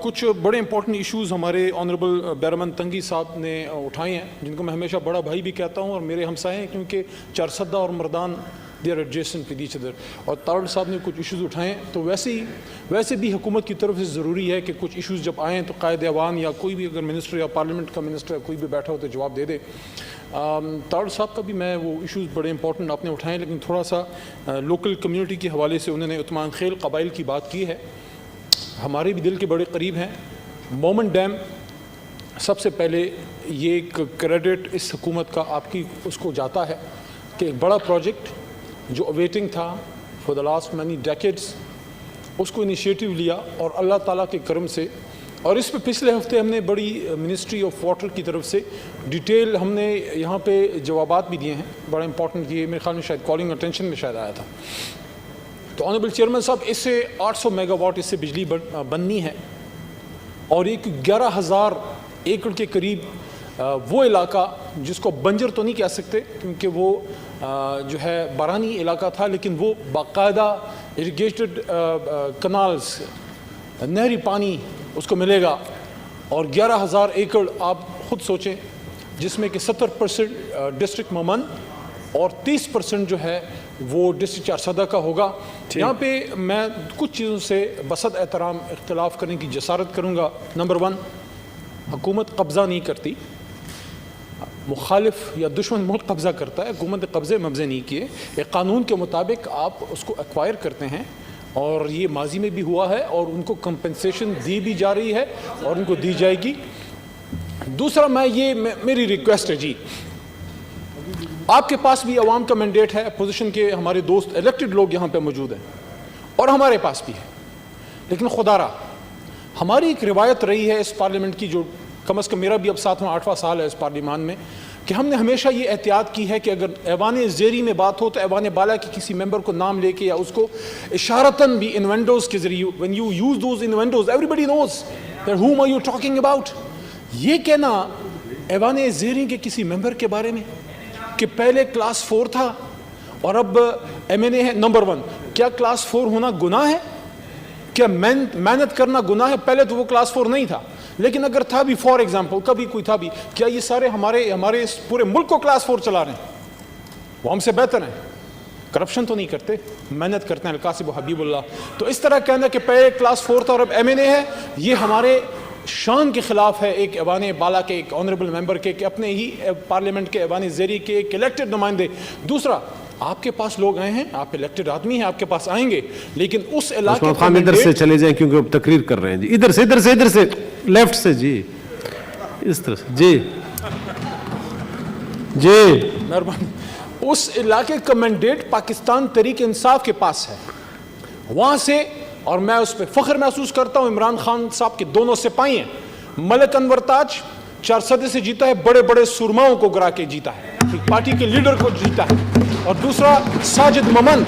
کچھ بڑے important issues ہمارے آنریبل بیرمن تنگی صاحب نے اٹھائے ہیں، جن کو میں ہمیشہ بڑا بھائی بھی کہتا ہوں اور میرے ہمسائے ہیں، کیونکہ چارسدہ اور Mardan they are adjacent with each other. اور تارڑ صاحب نے کچھ ایشوز اٹھائے ہیں. تو ویسے بھی حکومت کی طرف سے ضروری ہے کہ کچھ ایشوز جب آئیں تو قائد ایوان یا کوئی بھی اگر منسٹر یا پارلیمنٹ کا منسٹر کوئی بھی بیٹھا ہو تو جواب دے دے. تارڑ صاحب کا بھی میں وہ ایشوز بڑے امپورٹنٹ آپ نے اٹھائے ہیں، لیکن تھوڑا سا لوکل کمیونٹی کے حوالے سے انہوں نے عثمان خیل قبائل کی بات کی ہے، ہمارے بھی دل کے بڑے قریب ہیں. مومن ڈیم سب سے پہلے یہ ایک کریڈٹ اس حکومت کا آپ کی اس کو جاتا ہے کہ ایک بڑا پروجیکٹ جو اویٹنگ تھا for the last many decades, اس کو انیشیٹو لیا اور اللہ تعالیٰ کے کرم سے. اور اس پہ پچھلے ہفتے ہم نے بڑی منسٹری آف واٹر کی طرف سے ڈیٹیل ہم نے یہاں پہ جوابات بھی دیے ہیں بڑا امپورٹنٹ. یہ میرے خیال میں شاید کالنگ اٹینشن میں شاید آیا تھا. تو آنریبل چیئرمین صاحب، اس سے 800 میگا واٹ اس سے بجلی بننی ہے اور ایک 11,000 ایکڑ کے قریب وہ علاقہ جس کو بنجر تو نہیں کہہ سکتے کیونکہ وہ جو ہے بارانی علاقہ تھا، لیکن وہ باقاعدہ اریگیٹڈ کنالز نہری پانی اس کو ملے گا. اور 11,000 ایکڑ آپ خود سوچیں، جس میں کہ 70% ڈسٹرکٹ مومن اور 30% جو ہے وہ ڈسٹرکٹ چارسدہ کا ہوگا. یہاں پہ میں کچھ چیزوں سے بسط احترام اختلاف کرنے کی جسارت کروں گا. نمبر 1، حکومت قبضہ نہیں کرتی، مخالف یا دشمن ملک قبضہ کرتا ہے، حکومت نے قبضے مبضے نہیں کیے. ایک قانون کے مطابق آپ اس کو ایکوائر کرتے ہیں اور یہ ماضی میں بھی ہوا ہے اور ان کو کمپنسیشن دی بھی جا رہی ہے اور ان کو دی جائے گی. دوسرا میری ریکویسٹ ہے جی، آپ کے پاس بھی عوام کا مینڈیٹ ہے، اپوزیشن کے ہمارے دوست الیکٹڈ لوگ یہاں پہ موجود ہیں اور ہمارے پاس بھی ہے، لیکن خدا را ہماری ایک روایت رہی ہے اس پارلیمنٹ کی، جو کم از کم میرا بھی اب 7واں 8واں سال ہے اس پارلیمان میں، کہ ہم نے ہمیشہ یہ احتیاط کی ہے کہ اگر ایوان زیری میں بات ہو تو ایوان بالا کے کسی ممبر کو نام لے کے یا اس کو اشارتاً بھی انوینڈوز کے ذریعے when you use those innuendos everybody knows that whom are you talking about. یہ کہنا ایوان زیری کے کسی ممبر کے بارے میں کہ پہلے کلاس 4 تھا اور اب ایم این اے ہے. نمبر 1، کیا کلاس 4 ہونا گناہ ہے؟ کیا محنت کرنا گناہ ہے؟ پہلے تو وہ کلاس 4 نہیں تھا، لیکن اگر تھا بھی، فار ایگزامپل کبھی کوئی تھا بھی، کیا یہ سارے ہمارے اس پورے ملک کو کلاس 4 چلا رہے ہیں؟ وہ ہم سے بہتر ہیں، کرپشن تو نہیں کرتے، محنت کرتے ہیں. القاسم و حبیب اللہ. تو اس طرح کہنا کہ پہلے کلاس 4 تھا اور اب ایم این اے ہے، یہ ہمارے شان کے خلاف ہے ایک ایوان بالا کے، ایک آنریبل ممبر کے، کہ اپنے ہی پارلیمنٹ کے ایوان زیری کے ایک الیکٹڈ نمائندے. دوسرا، آپ کے پاس لوگ آئے ہیں، آپ الیکٹڈ آدمی ہیں، آپ کے پاس آئیں گے، لیکن اس علاقے کا ادھر سے چلے جائیں کیونکہ اب تقریر کر رہے ہیں جی. ادھر سے لیفٹ سے جی، اس طرح سے جی مہربانی. اس علاقے کا مینڈیٹ پاکستان تحریک انصاف کے پاس ہے، وہاں سے، اور میں اس پہ فخر محسوس کرتا ہوں. عمران خان صاحب کے دونوں سپاہی ہیں. ملک انور تاج چارسدے سے جیتا ہے، بڑے بڑے سرماؤں کو گرا کے جیتا ہے، پارٹی کے لیڈر کو جیتا ہے. اور دوسرا ساجد مومن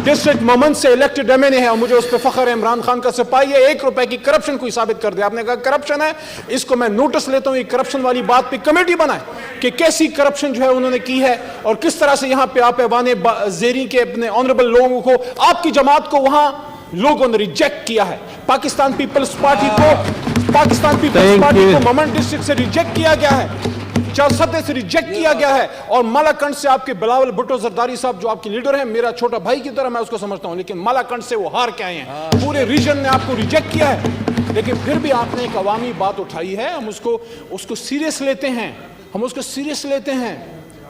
ڈسٹرکٹ مومن سے الیکٹڈ ایم این اے ہے اور مجھے اس پہ فخر ہے. عمران خان کا سپاہی ہے. 1 روپے کی کرپشن کوئی ثابت کر دے. آپ نے کہا کرپشن ہے، اس کو میں نوٹس لیتا ہوں. یہ کرپشن والی بات پہ کمیٹی بنائے کہ کیسی کرپشن جو ہے انہوں نے کی ہے اور کس طرح سے یہاں پہ آپ ایوان زیری کے اپنے آنریبل لوگوں کو، آپ کی جماعت کو وہاں لوگوں نے ریجیکٹ کیا ہے. پاکستان پیپلز پارٹی کو مومن ڈسٹرکٹ سے ریجیکٹ کیا گیا ہے، چارسدے سے ریجیکٹ کیا گیا ہے. اور مالاکنڈ سے آپ کے بلاول بھٹو زرداری صاحب جو آپ کے لیڈر ہیں، میرا چھوٹا بھائی کی طرح میں اس کو سمجھتا ہوں، لیکن مالاکنڈ سے وہ ہار کے آئے ہیں. پورے ریجن نے آپ کو ریجیکٹ کیا ہے، لیکن پھر بھی آپ نے ایک عوامی بات اٹھائی ہے. ہم اس کو سیریس لیتے ہیں،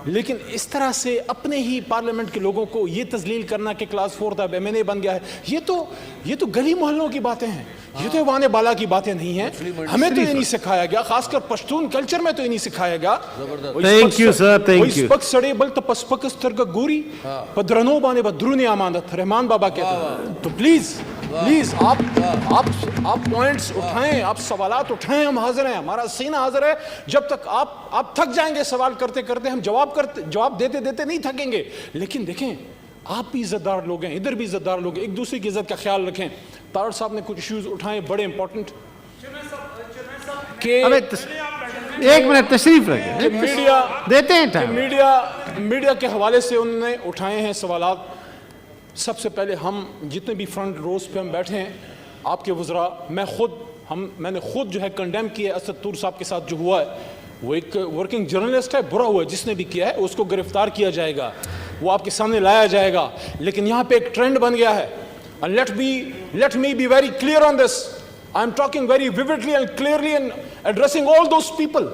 لیکن اس طرح سے اپنے ہی پارلیمنٹ کے لوگوں کو یہ تذلیل کرنا کہ کلاس 4 تھا اب ایم این اے بن گیا ہے، یہ تو گلی محلوں کی باتیں ہیں، یہ تو ایوان بالا کی باتیں نہیں ہیں. ہمیں تو یہ نہیں سکھایا گیا، خاص کر پشتون کلچر میں تو یہ نہیں سکھایا گیا. Thank you sir, thank you. پک سڑے بل تو پسپک سترگ گوری پدرنو بانے بدرونی آماندت، رحمان بابا کہتے ہیں. تو پلیز آپ پوائنٹس اٹھائیں، آپ سوالات اٹھائیں، ہم حاضر ہیں، ہمارا سینہ حاضر ہے. جب تک آپ تھک جائیں گے سوال کرتے کرتے، ہم جواب دیتے نہیں تھکیں گے. لیکن دیکھیں، آپ بھی عزت دار لوگ ہیں، ادھر بھی عزت دار لوگ ہیں، ایک دوسرے کی عزت کا خیال رکھیں. تارڑ صاحب نے کچھ ایشوز اٹھائے بڑے امپورٹنٹ کہ 1 منٹ تشریف رکھیں، میڈیا کے حوالے سے انہوں نے اٹھائے ہیں سوالات. سب سے پہلے ہم جتنے بھی فرنٹ روز پہ ہم بیٹھے ہیں، آپ کے وزراء، میں خود میں نے خود جو ہے کنڈیم کیا ہے اسد طور صاحب کے ساتھ جو ہوا ہے. وہ ایک ورکنگ جرنلسٹ ہے, برا ہوا ہے جس نے بھی کیا ہے, اس کو گرفتار کیا جائے گا, وہ آپ کے سامنے لایا جائے گا. لیکن یہاں پہ ایک ٹرینڈ بن گیا ہے. And let me be very clear on this. I'm talking very vividly and clearly and addressing all those people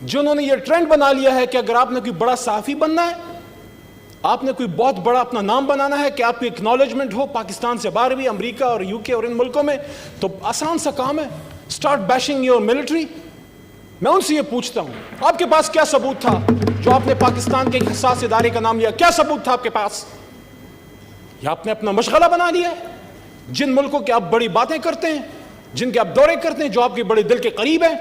جنہوں نے یہ ٹرینڈ بنا لیا ہے کہ اگر آپ نے کوئی بڑا صحافی بننا ہے, آپ نے کوئی بہت بڑا اپنا نام بنانا ہے, کہ آپ کی اکنالجمنٹ ہو پاکستان سے باہر بھی, امریکہ اور یو کے اور ان ملکوں میں, تو آسان سا کام ہے, اسٹارٹ بیشنگ یور ملٹری. میں ان سے یہ پوچھتا ہوں, آپ کے پاس کیا ثبوت تھا جو آپ نے پاکستان کے ایک حساس ادارے کا نام لیا؟ کیا ثبوت تھا آپ کے پاس؟ یا آپ نے اپنا مشغلہ بنا لیا ہے؟ جن ملکوں کے آپ بڑی باتیں کرتے ہیں, جن کے آپ دورے کرتے ہیں, جو آپ کے بڑے دل کے قریب ہیں,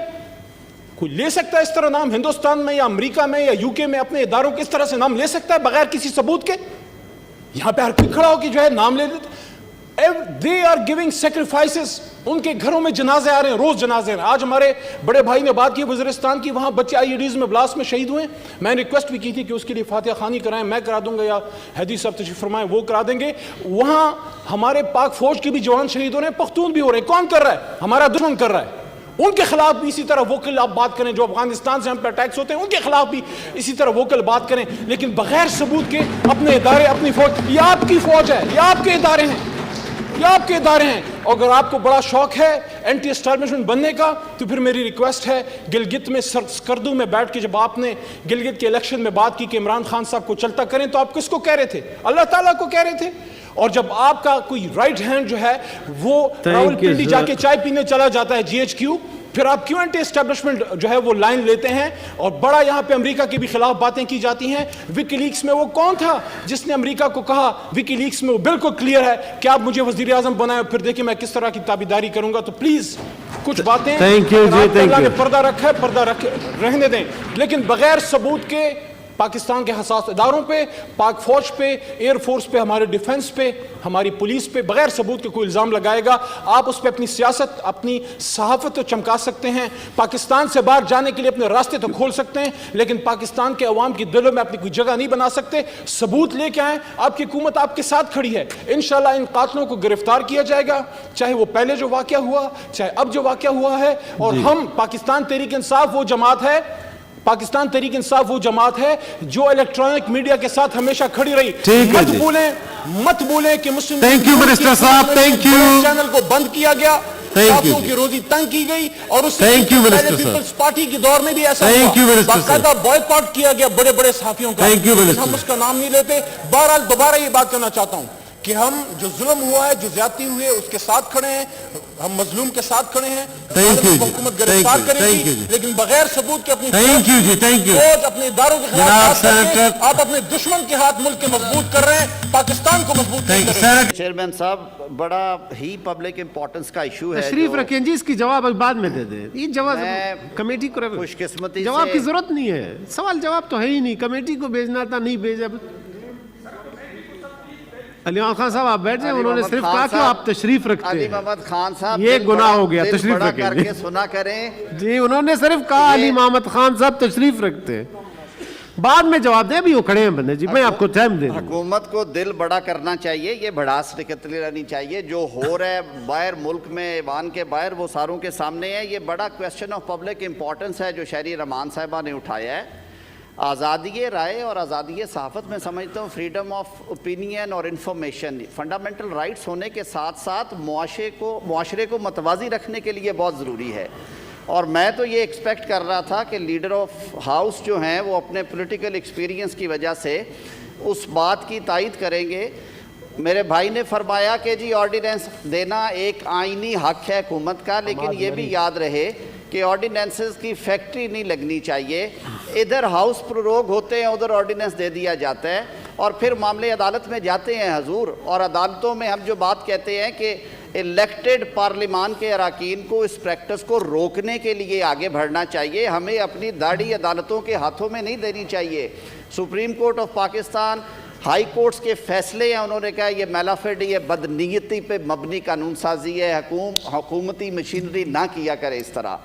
کوئی لے سکتا ہے اس طرح نام ہندوستان میں یا امریکہ میں یا یو کے میں اپنے اداروں کے اس طرح سے نام لے سکتا ہے بغیر کسی ثبوت کے؟ یہاں پہ ہر کوئی کھڑا ہو کہ جو ہے نام لے دیتا. They are giving sacrifices. ان کے گھروں میں جنازے آ رہے ہیں, روز جنازے آ رہے ہیں. آج ہمارے بڑے بھائی نے بات کی وزیرستان کی, وہاں بچے IEDs میں بلاسٹ میں شہید ہوئے. میں نے ریکویسٹ بھی کی تھی کہ اس کے لیے فاتحہ خوانی کرائیں, میں کرا دوں گا یا حدیث صاحب تشریف فرمائیں وہ کرا دیں گے. وہاں ہمارے پاک فوج کے بھی جوان شہید ہو رہے ہیں, پختون بھی ہو رہے ہیں. کون کر رہا ہے؟ ہمارا دشمن کر رہا ہے. ان کے خلاف بھی اسی طرح ووکل آپ بات کریں. جو افغانستان سے ہم پہ اٹیکس ہوتے ہیں ان کے خلاف بھی اسی طرح ووکل بات کریں, لیکن بغیر ثبوت کے اپنے ادارے, اپنی فوج. یہ آپ کی فوج ہے, یہ آپ کے ادارے ہیں, یہ آپ کے ادارے ہیں. اگر آپ کو بڑا شوق ہے اینٹی اسٹیبلشمنٹ بننے کا, تو پھر میری ریکویسٹ ہے, گلگت میں سکردو میں بیٹھ کے جب آپ نے گلگت کے الیکشن میں بات کی کہ عمران خان صاحب کو چلتا کریں, تو آپ کس کو کہہ رہے تھے؟ اللہ تعالیٰ کو کہہ رہے تھے. اور جب آپ کا کوئی رائٹ ہینڈ جو ہے وہ راول پنڈی جا کے چائے پینے چلا جاتا ہے GHQ, پھر آپ کیوں اینٹی اسٹیبلشمنٹ جو ہے وہ لائن لیتے ہیں؟ اور بڑا یہاں پہ امریکہ کے بھی خلاف باتیں کی جاتی ہیں. وکی لیکس میں وہ کون تھا جس نے امریکہ کو کہا, وکی لیکس میں وہ بالکل کلیئر ہے کہ آپ مجھے وزیر اعظم بنائیں, پھر دیکھیں میں کس طرح کی تابعداری کروں گا. تو پلیز کچھ باتیں اللہ نے پردہ رکھا ہے, پردہ رہنے دیں. لیکن بغیر ثبوت کے پاکستان کے حساس اداروں پہ, پاک فوج پہ, ایئر فورس پہ, ہمارے ڈیفنس پہ, ہماری پولیس پہ بغیر ثبوت کے کوئی الزام لگائے گا, آپ اس پہ اپنی سیاست, اپنی صحافت تو چمکا سکتے ہیں, پاکستان سے باہر جانے کے لیے اپنے راستے تو کھول سکتے ہیں, لیکن پاکستان کے عوام کی دلوں میں اپنی کوئی جگہ نہیں بنا سکتے. ثبوت لے کے آئیں. آپ کی حکومت آپ کے ساتھ کھڑی ہے. انشاءاللہ ان قاتلوں کو گرفتار کیا جائے گا, چاہے وہ پہلے جو واقعہ ہوا, چاہے اب جو واقعہ ہوا ہے. اور ہم پاکستان تحریک انصاف وہ جماعت ہے, پاکستان تحریک انصاف وہ جماعت ہے جو الیکٹرانک میڈیا کے ساتھ ہمیشہ کھڑی رہی. مت بولیں کہ مسلم چینل کو بند کیا گیا, صحافیوں کی روزی تنگ کی گئی, اور اس سے پہلے پیپلز پارٹی کے دور میں بھی ایسا ہوا, باقاعدہ بوائکاٹ کیا گیا بڑے بڑے صحافیوں کا. ہم اس کا نام نہیں لیتے. بہرحال دوبارہ یہ بات کرنا چاہتا ہوں کہ ہم جو ظلم ہوا ہے, جو زیادتی ہوئی ہے, اس کے ساتھ کھڑے ہیں, ہم مظلوم کے ساتھ کھڑے ہیں. حکومت گرفتار کرے گی, لیکن بغیر ثبوت کے اپنی فوج, اپنے اداروں کے خلاف آپ اپنے دشمن کے ہاتھ ملک کے مضبوط کر رہے ہیں, پاکستان کو مضبوط نہیں کر رہے ہیں. چیئرمین صاحب, بڑا ہی پبلک امپورٹنس کا ایشو ہے. تشریف رکھیں جی, اس کی جواب بعد میں دے دیں. یہ جواب کمیٹی کو خوش قسمتی جواب کی ضرورت نہیں ہے. سوال جواب تو ہے ہی نہیں, کمیٹی کو بھیجنا تھا, نہیں بھیجا. علی محمد خان صاحب آپ بیٹھ جائیں, انہوں نے صرف کہا کہ آپ تشریف رکھتے ہیں. علی محمد خان صاحب یہ گناہ ہو گیا, تشریف رکھیں سنا کریں جی. انہوں نے صرف کہا علی محمد خان صاحب تشریف رکھتے ہیں, بعد میں جواب دے. بھی وہ کھڑے ہیں بندے جی, میں آپ کو ٹائم دے دوں. حکومت کو دل بڑا کرنا چاہیے, یہ بڑاس نکلتی رہنی چاہیے. جو ہو رہا ہے باہر ملک میں, ایوان کے باہر, وہ ساروں کے سامنے ہے. یہ بڑا کویسچن آف پبلک امپورٹنس ہے جو شہری رحمان صاحبہ نے اٹھایا ہے. آزادی رائے اور آزادی صحافت میں سمجھتا ہوں فریڈم آف اوپینین اور انفارمیشن فنڈامنٹل رائٹس ہونے کے ساتھ ساتھ معاشرے کو متوازی رکھنے کے لیے بہت ضروری ہے. اور میں تو یہ ایکسپیکٹ کر رہا تھا کہ لیڈر آف ہاؤس جو ہیں وہ اپنے پولیٹیکل ایکسپیرینس کی وجہ سے اس بات کی تائید کریں گے. میرے بھائی نے فرمایا کہ جی آرڈیننس دینا ایک آئینی حق ہے حکومت کا, لیکن یہ بھی یاد رہے کہ آرڈیننسز کی فیکٹری نہیں لگنی چاہیے. ادھر ہاؤس پروروگ ہوتے ہیں, ادھر آرڈیننس دے دیا جاتا ہے, اور پھر معاملے عدالت میں جاتے ہیں حضور. اور عدالتوں میں ہم جو بات کہتے ہیں کہ الیکٹڈ پارلیمان کے اراکین کو اس پریکٹس کو روکنے کے لیے آگے بڑھنا چاہیے. ہمیں اپنی داڑھی عدالتوں کے ہاتھوں میں نہیں دینی چاہیے. Supreme court of Pakistan, high courts کے فیصلے ہیں, انہوں نے کہا یہ میلافیڈ, یہ بدنیتی پہ مبنی قانون سازی ہے, حکومتی مشینری نہ کیا کرے اس طرح.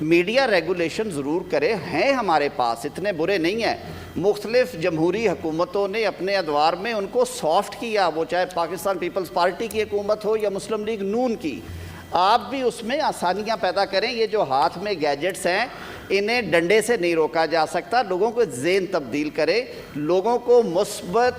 میڈیا ریگولیشن ضرور کرے, ہیں ہمارے پاس, اتنے برے نہیں ہیں. مختلف جمہوری حکومتوں نے اپنے ادوار میں ان کو سافٹ کیا, وہ چاہے پاکستان پیپلز پارٹی کی حکومت ہو یا مسلم لیگ نون کی. آپ بھی اس میں آسانیاں پیدا کریں. یہ جو ہاتھ میں گیجٹس ہیں انہیں ڈنڈے سے نہیں روکا جا سکتا. لوگوں کو ذہن تبدیل کریں, لوگوں کو مثبت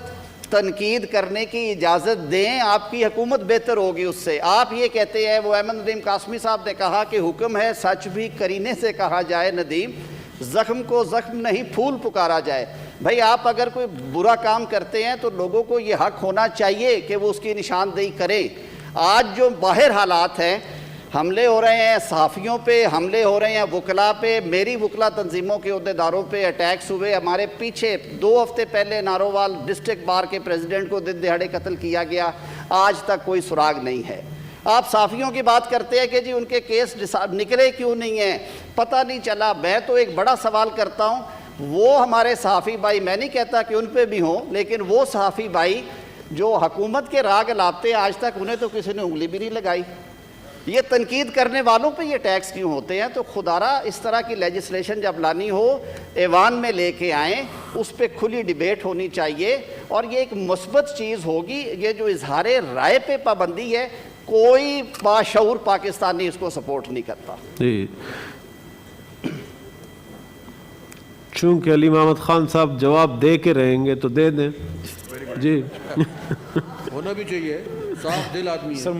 تنقید کرنے کی اجازت دیں. آپ کی حکومت بہتر ہوگی اس سے. آپ یہ کہتے ہیں, وہ احمد ندیم قاسمی صاحب نے کہا کہ حکم ہے سچ بھی کرینے سے کہا جائے ندیم, زخم کو زخم نہیں پھول پکارا جائے. بھائی آپ اگر کوئی برا کام کرتے ہیں تو لوگوں کو یہ حق ہونا چاہیے کہ وہ اس کی نشاندہی کریں. آج جو باہر حالات ہیں, حملے ہو رہے ہیں صحافیوں پہ, حملے ہو رہے ہیں وکلاء پہ, میری وکلا تنظیموں کے عہدیداروں پہ اٹیکس ہوئے. ہمارے پیچھے 2 ہفتے پہلے نارووال ڈسٹرکٹ بار کے پریزیڈنٹ کو دن دہاڑے قتل کیا گیا, آج تک کوئی سراغ نہیں ہے. آپ صحافیوں کی بات کرتے ہیں کہ جی ان کے کیس نکلے کیوں نہیں ہیں, پتہ نہیں چلا. میں تو ایک بڑا سوال کرتا ہوں, وہ ہمارے صحافی بھائی, میں نہیں کہتا کہ ان پہ بھی ہوں, لیکن وہ صحافی بھائی جو حکومت کے راگ لاتے ہیں آج تک انہیں تو کسی نے انگلی بھی نہیں لگائی. یہ تنقید کرنے والوں پہ یہ ٹیکس کیوں ہوتے ہیں؟ تو خدارا اس طرح کی لیجسلیشن جب لانی ہو ایوان میں لے کے آئیں, اس پہ کھلی ڈیبیٹ ہونی چاہیے اور یہ ایک مثبت چیز ہوگی. یہ جو اظہار رائے پہ پابندی ہے, کوئی باشعور پاکستانی اس کو سپورٹ نہیں کرتا. جی, چونکہ علی محمد خان صاحب جواب دے کے رہیں گے تو دے دیں. جی ہونا بھی چاہیے, صاف دل آدمی ہے. سر